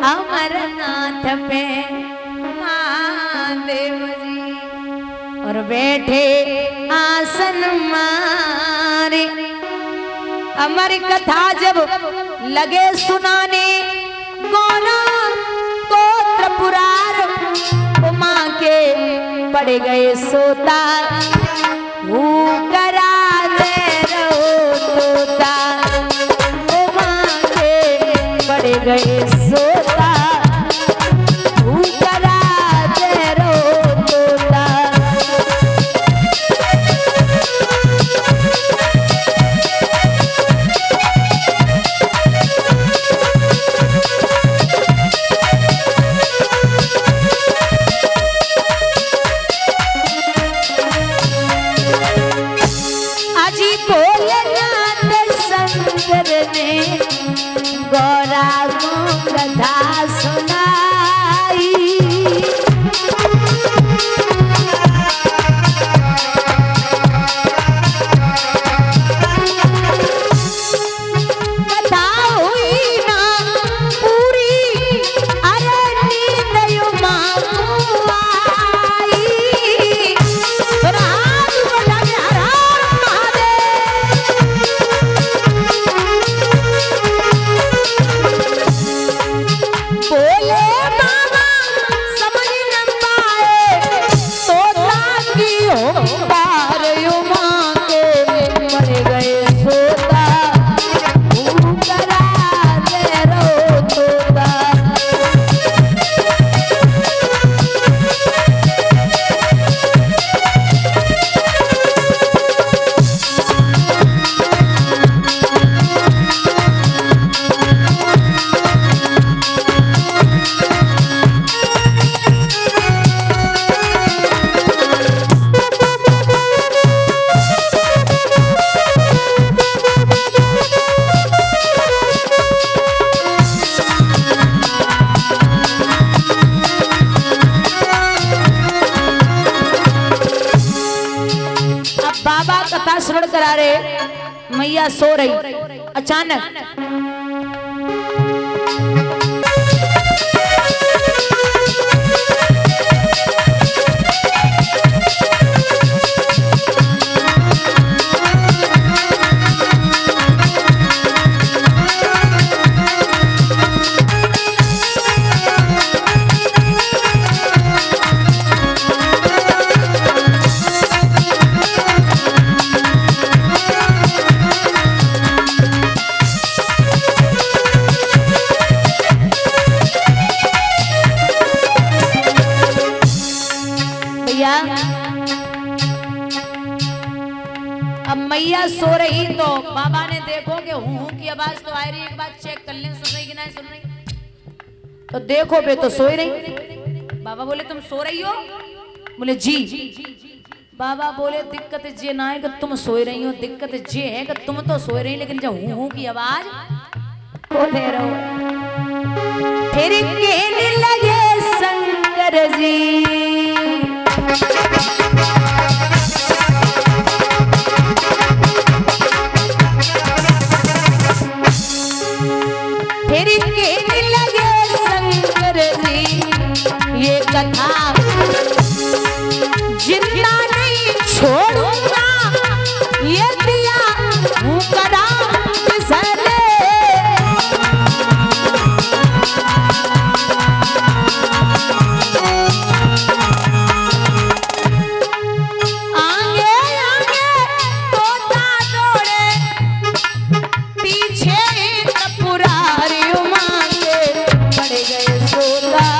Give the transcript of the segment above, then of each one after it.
अमरनाथ पे महादेव जी और बैठे आसन मारे। हमारी कथा जब लगे सुनाने गौरा गोत्र पुरार उमा के पड़ गए सोता करा दे तोता उमा के पड़ गए सोता करा दे तोता। गौरा को कथा सुनाई कथा हुई ना पूरी अरे नींद उमा को आई। बाबा कथा श्रवण करा रहे, मैया सो रही। अचानक अब मैया सो रही तो बाबा ने देखो कि हूं की आवाज तो आ रही है, एक बार चेक कर लें सुन रही कि नहीं सुन रही। तो देखो बे तो सो ही रही। बाबा बोले तुम सो रही हो? बोले जी। बाबा बोले दिक्कत ये ना है कि तुम सो रही हो, दिक्कत ये है कि तुम तो सो रही लेकिन जब हूं की आवाज बोले रहो। फिर कहने लगे शंकर जी ये कथा जिंदा नहीं छोड़ूंगा, ये दिया करा सले। आगे आगे तोता दौड़े, पीछे पुरारी उमा के पड़ गए सोता।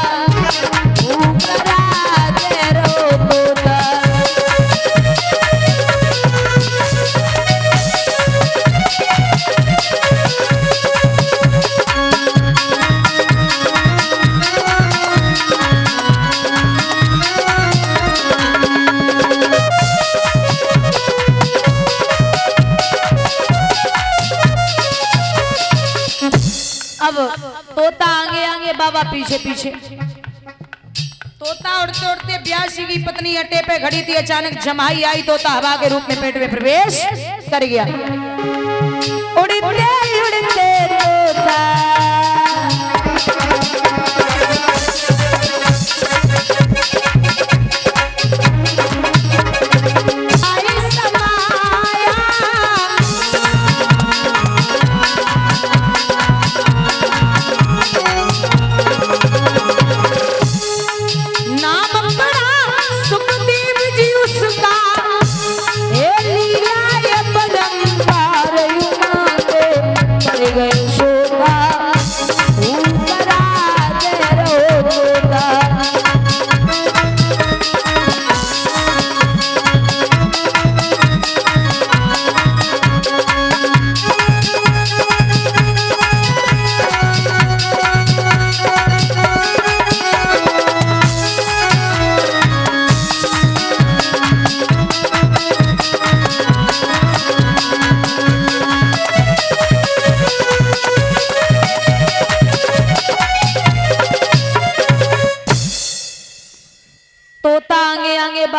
अब तोता आगे आगे बाबा पीछे पीछे। तोता उड़ते उड़ते ब्यासी की पत्नी अटे पे खड़ी थी, अचानक जमाई आई, तोता हवा के रूप में पेट में प्रवेश कर गया। उड़ते उड़ते तोता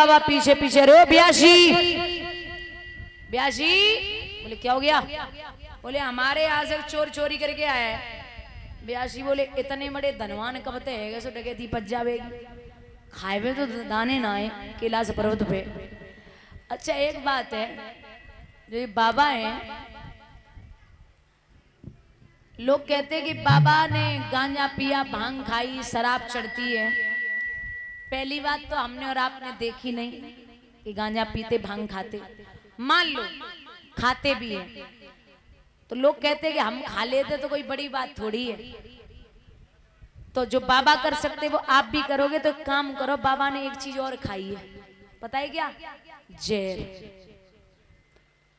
बाबा पीछे पीछे रो ब्यासी ब्यासी। बोले क्या हो गया? बोले हमारे यहाँ से चोर चोरी करके आया है। ब्यासी बोले इतने बड़े धनवान कब ते है सो डकैती पच जावेगी, खाए तो दाने ना आए कैलाश पर्वत पे। अच्छा एक बात है, जो ये बाबा हैं, लोग कहते हैं कि बाबा ने गांजा पिया, भांग खाई, शराब चढ़ती है। पहली बात तो हमने और आपने देखी नहीं कि गांजा पीते भांग खाते। मान लो खाते भी हैं तो लोग कहते हैं कि हम खा लेते तो कोई बड़ी बात थोड़ी है। तो जो बाबा कर सकते वो आप भी करोगे तो काम करो। बाबा ने एक चीज और खाई है, पता है क्या? जहर।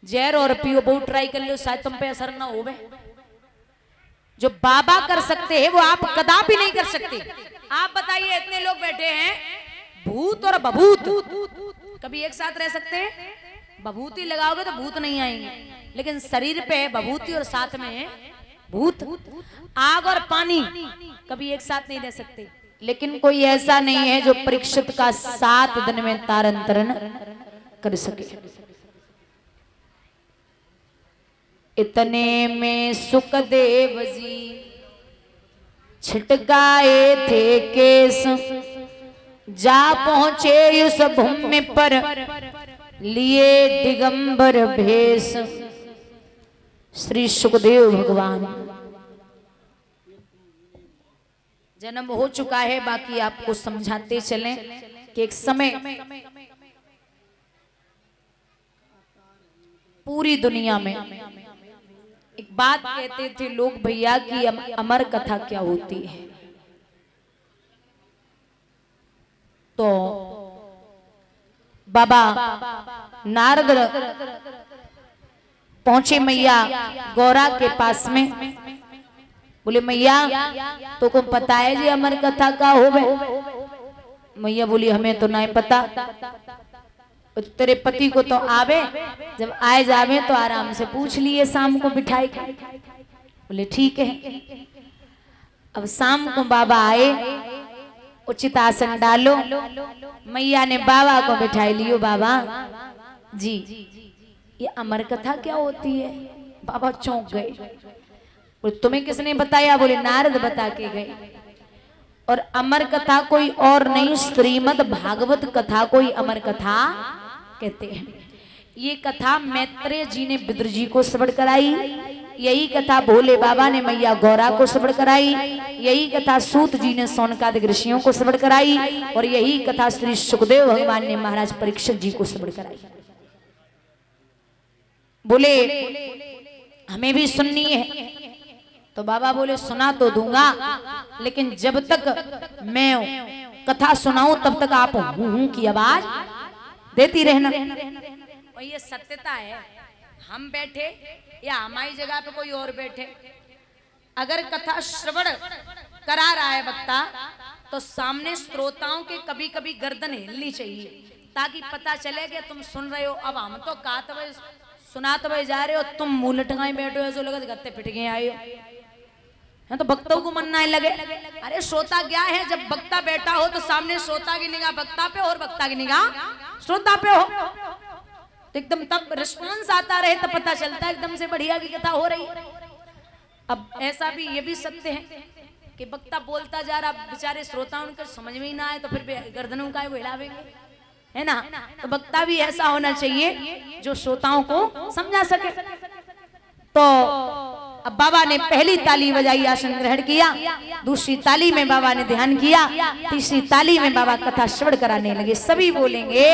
जहर और पियो, बहुत ट्राई कर लो, शायद तुम पे असर ना होवे। जो बाबा कर सकते हैं वो आप कदापि नहीं कर सकते। आप बताइए इतने लोग बैठे हैं, भूत और बभूत कभी एक साथ रह सकते हैं? बभूति लगाओगे तो भूत नहीं आएंगे, लेकिन शरीर पे है बभूति और साथ में है भूत। आग और पानी कभी एक साथ नहीं रह सकते। लेकिन कोई ऐसा नहीं है जो परीक्षित का 7 दिन में तारण तरण कर सके। इतने में सुखदेव जी छिटकाए थे केस, जा पहुंचे उस भूमि पर लिए दिगंबर भेष। श्री सुखदेव भगवान। जन्म हो चुका है, बाकी आपको समझाते चलें कि एक समय पूरी दुनिया में एक बात कहते थे लोग, भैया की अमर कथा क्या होती है। तो बाबा नारद पहुंचे मैया गौरा के पास में। बोले मैया तो को पता है जी अमर कथा का होवे? मैया बोली हमें तो नहीं पता। तेरे पति को तो आवे, जब आए जावे तो आराम से पूछ लिए शाम को बिठाई। बोले ठीक है। अब शाम को बाबा आए, उचित आसन डालो। मैया ने बाबा को बिठाई लियो। बाबा जी ये अमर कथा क्या होती है? बाबा चौंक गए। बोले तुम्हें किसने बताया? बोले नारद बता के गए। और अमर कथा कोई और नहीं, श्रीमद् भागवत कथा कोई अमर कथा कहते हैं। ये कथा मैत्रेय जी ने विदुर जी को श्रवण कराई, यही कथा भोले बाबा ने मैया गौरा को श्रवण कराई, यही कथा सूत जी ने शौनकादिक ऋषियों को श्रवण कराई, और यही कथा श्री सुखदेव भगवान ने महाराज परीक्षित जी को श्रवण कराई। बोले हमें भी सुननी है। तो बाबा बोले सुना तो दूंगा, लेकिन जब तक मैं कथा सुनाऊं तब तक आप हूं की आवाज देती रहना। और ये सत्यता है, हम बैठे या हमारी जगह पे कोई और बैठे, अगर कथा श्रवण करा रहा है वक्ता, तो सामने श्रोताओं के कभी कभी गर्दन हिलनी चाहिए, ताकि पता चले कि तुम सुन रहे हो। अब हम तो कात सुनात भाई जा रहे हो, तुम मुंह लटकाए बैठे हो, जो लगे गत्ते पिट गए आए हो। तो वक्ताओं को मन ना लगे। अरे श्रोता क्या है, जब वक्ता बैठा हो तो सामने श्रोता की निगाह वक्ता पे और वक्ता की निगाह श्रोता पे हो, तो एकदम तब रिस्पॉन्स आता रहे तब पता चलता है एकदम से बढ़िया की कथा हो रही। अब ऐसा भी ये भी सत्य है कि वक्ता बोलता जा रहा, बेचारे श्रोता उनके समझ में ही ना आए तो फिर गर्दनों का हिलावेंगे, है ना। तो वक्ता भी ऐसा होना चाहिए जो श्रोताओं को समझा सके। तो अब बाबा ने पहली ताली बजाई, आसन ग्रहण किया, दूसरी ताली में बाबा ने ध्यान किया, तीसरी ताली में बाबा कथा श्रवण कराने लगे। सभी बोलेंगे